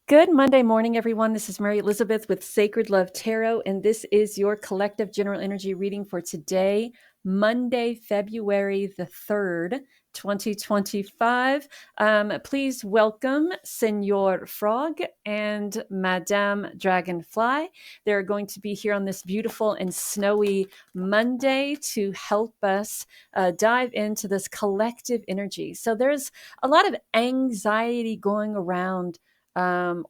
Good Monday morning, everyone. This is Mary Elizabeth with Sacred Love Tarot, and this is your collective general energy reading for today, Monday, February the 3rd, 2025. Please welcome Senor Frog and Madame Dragonfly. They're going to be here on this beautiful and snowy Monday to help us dive into this collective energy. So there's a lot of anxiety going around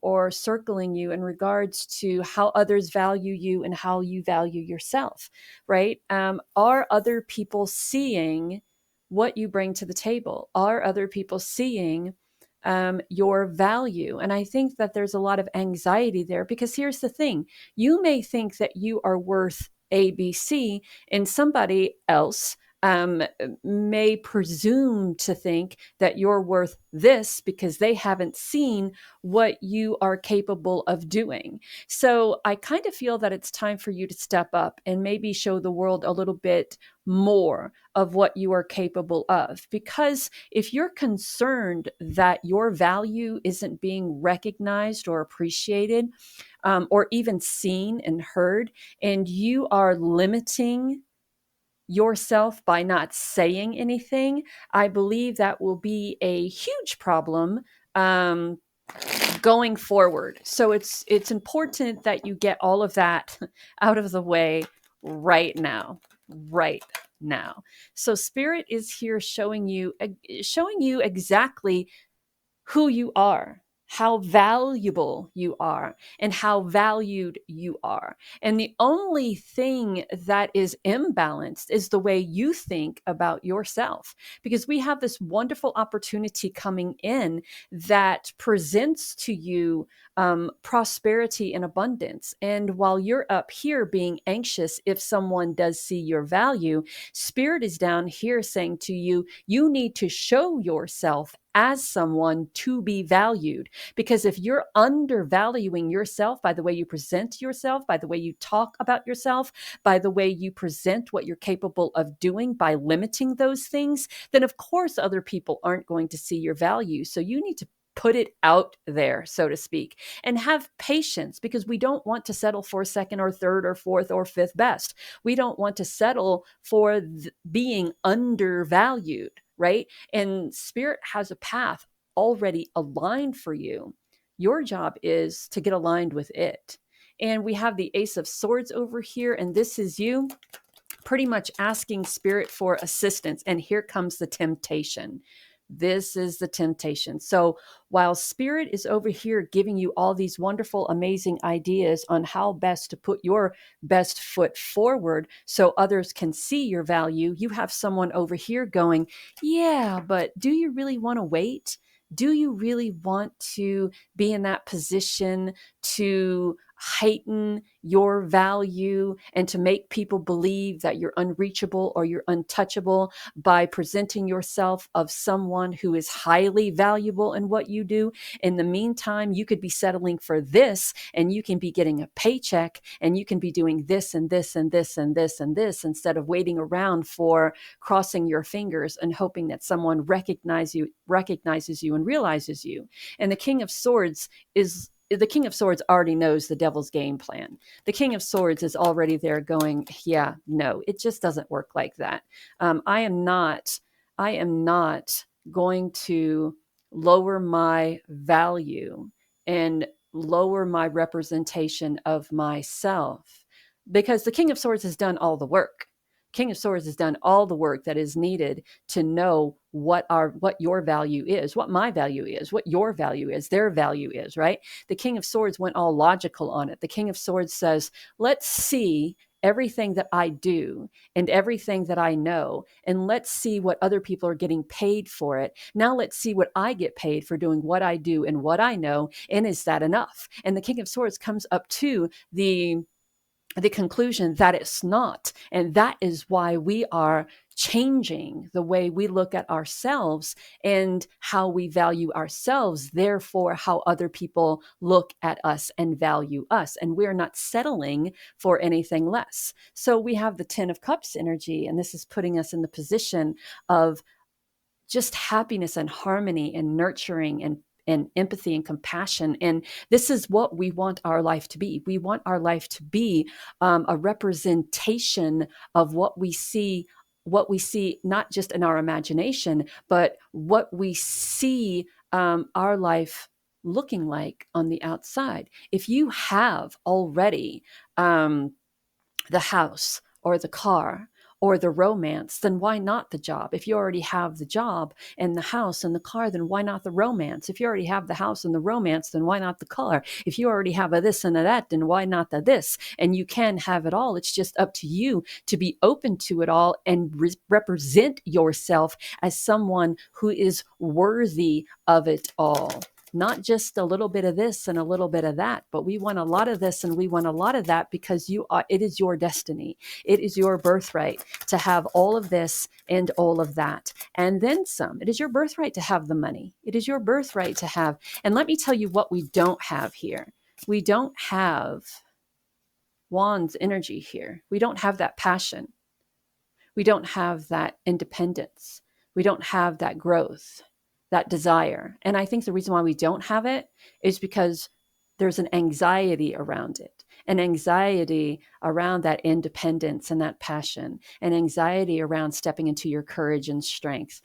or circling you in regards to how others value you and how you value yourself, right? Are other people seeing what you bring to the table? Are other people seeing your value? And I think that there's a lot of anxiety there because here's the thing: you may think that you are worth ABC, and somebody else um, may presume to think that you're worth this because they haven't seen what you are capable of doing. So I kind of feel that it's time for you to step up and maybe show the world a little bit more of what you are capable of. Because if you're concerned that your value isn't being recognized or appreciated, or even seen and heard, and you are limiting yourself by not saying anything, I believe that will be a huge problem going forward. So it's important that you get all of that out of the way right now. Right now. So Spirit is here showing you exactly who you are, how valuable you are, and how valued you are. And the only thing that is imbalanced is the way you think about yourself, because we have this wonderful opportunity coming in that presents to you prosperity and abundance. And while you're up here being anxious if someone does see your value, Spirit is down here saying to you, you need to show yourself as someone to be valued. Because if you're undervaluing yourself by the way you present yourself, by the way you talk about yourself, by the way you present what you're capable of doing, by limiting those things, then of course other people aren't going to see your value. So you need to put it out there, so to speak, and have patience, because we don't want to settle for second or third or fourth or fifth best. We don't want to settle for being undervalued, right? And Spirit has a path already aligned for you. Your job is to get aligned with it. And we have the Ace of Swords over here, and this is you pretty much asking Spirit for assistance. And here comes the temptation. This is the temptation. So while Spirit is over here giving you all these wonderful, amazing ideas on how best to put your best foot forward so others can see your value, you have someone over here going, yeah, but do you really want to wait? Do you really want to be in that position to heighten your value and to make people believe that you're unreachable or you're untouchable by presenting yourself of someone who is highly valuable in what you do? In the meantime, you could be settling for this, and you can be getting a paycheck, and you can be doing this and this and this and this and this instead of waiting around for crossing your fingers and hoping that someone recognizes you and realizes you. And the King of Swords already knows the devil's game plan. The King of Swords is already there going, yeah, no, it just doesn't work like that. I am not going to lower my value and lower my representation of myself, because the King of Swords has done all the work. King of Swords has done all the work that is needed to know what your value is, what my value is, what your value is, their value is, right? The King of Swords went all logical on it. The King of Swords says, let's see everything that I do and everything that I know, and let's see what other people are getting paid for it. Now let's see what I get paid for doing what I do and what I know, and is that enough? And the King of Swords comes up to the conclusion that it's not. And that is why we are changing the way we look at ourselves and how we value ourselves, therefore how other people look at us and value us. And we're not settling for anything less. So we have the Ten of Cups energy, and this is putting us in the position of just happiness and harmony and nurturing and empathy and compassion. And this is what we want our life to be. We want our life to be a representation of what we see, not just in our imagination, but what we see our life looking like on the outside. If you have already the house or the car or the romance, then why not the job? If you already have the job and the house and the car, then why not the romance? If you already have the house and the romance, then why not the car? If you already have a this and a that, then why not the this? And you can have it all. It's just up to you to be open to it all and represent yourself as someone who is worthy of it all. Not just a little bit of this and a little bit of that, but we want a lot of this and we want a lot of that because it is your destiny. It is your birthright to have all of this and all of that. And then some. It is your birthright to have the money. It is your birthright to have. And let me tell you what we don't have here. We don't have Wands energy here. We don't have that passion. We don't have that independence. We don't have that growth, that desire. And I think the reason why we don't have it is because there's an anxiety around it, an anxiety around that independence and that passion, an anxiety around stepping into your courage and strength,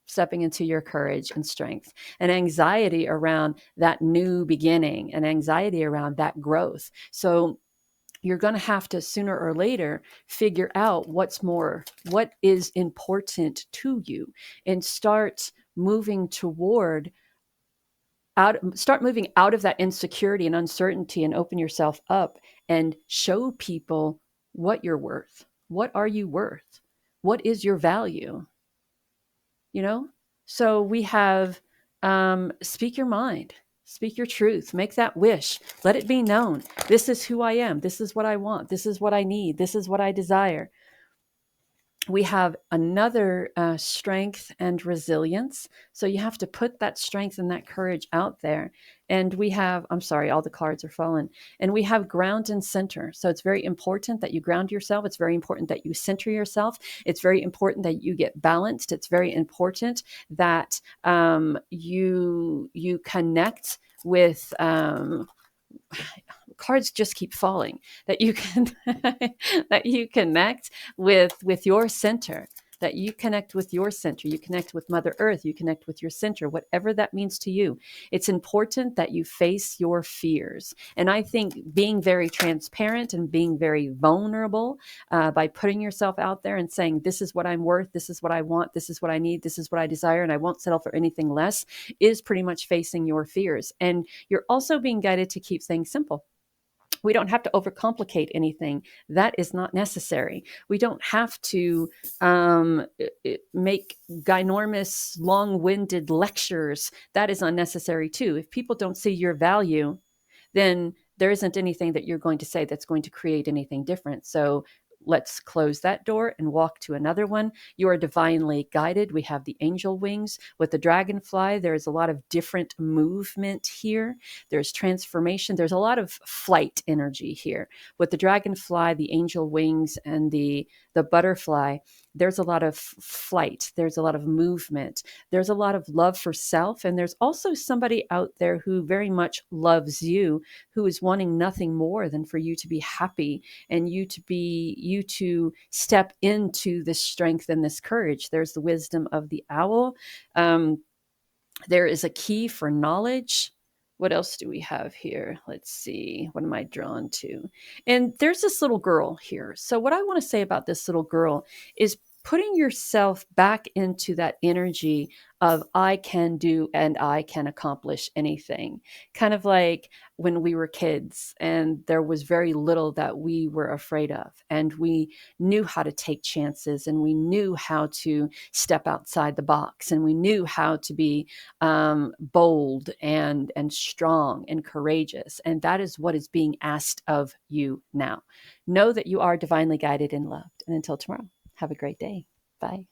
stepping into your courage and strength, an anxiety around that new beginning, an anxiety around that growth. So you're going to have to sooner or later figure out what is important to you, and start moving out of that insecurity and uncertainty, and open yourself up and show people what you're worth. What are you worth? What is your value? So we have speak your mind. Speak your truth. Make that wish. Let it be known. This is who I am. This is what I want. This is what I need. This is what I desire. We have another strength and resilience. So you have to put that strength and that courage out there. And we have, I'm sorry, all the cards are fallen. And we have ground and center. So it's very important that you ground yourself. It's very important that you center yourself. It's very important that you get balanced. It's very important that you connect with cards just keep falling, that you can that you connect with your center, that you connect with your center, you connect with Mother Earth, you connect with your center, whatever that means to you. It's important that you face your fears. And I think being very transparent and being very vulnerable by putting yourself out there and saying, this is what I'm worth, this is what I want, this is what I need, this is what I desire, and I won't settle for anything less, is pretty much facing your fears. And you're also being guided to keep things simple. We don't have to overcomplicate anything. That is not necessary. We don't have to make ginormous, long-winded lectures. That is unnecessary too. If people don't see your value, then there isn't anything that you're going to say that's going to create anything different. So let's close that door and walk to another one. You are divinely guided. We have the angel wings. With the dragonfly, there's a lot of different movement here. There's transformation. There's a lot of flight energy here. With the dragonfly, the angel wings, and the butterfly, there's a lot of flight. There's a lot of movement. There's a lot of love for self. And there's also somebody out there who very much loves you, who is wanting nothing more than for you to be happy and you to step into this strength and this courage. There's the wisdom of the owl. There is a key for knowledge. What else do we have here? Let's see. What am I drawn to? And there's this little girl here. So what I want to say about this little girl is putting yourself back into that energy of I can do and I can accomplish anything. Kind of like when we were kids and there was very little that we were afraid of, and we knew how to take chances, and we knew how to step outside the box, and we knew how to be bold and strong and courageous. And that is what is being asked of you now. Know that you are divinely guided and loved. And until tomorrow, have a great day. Bye.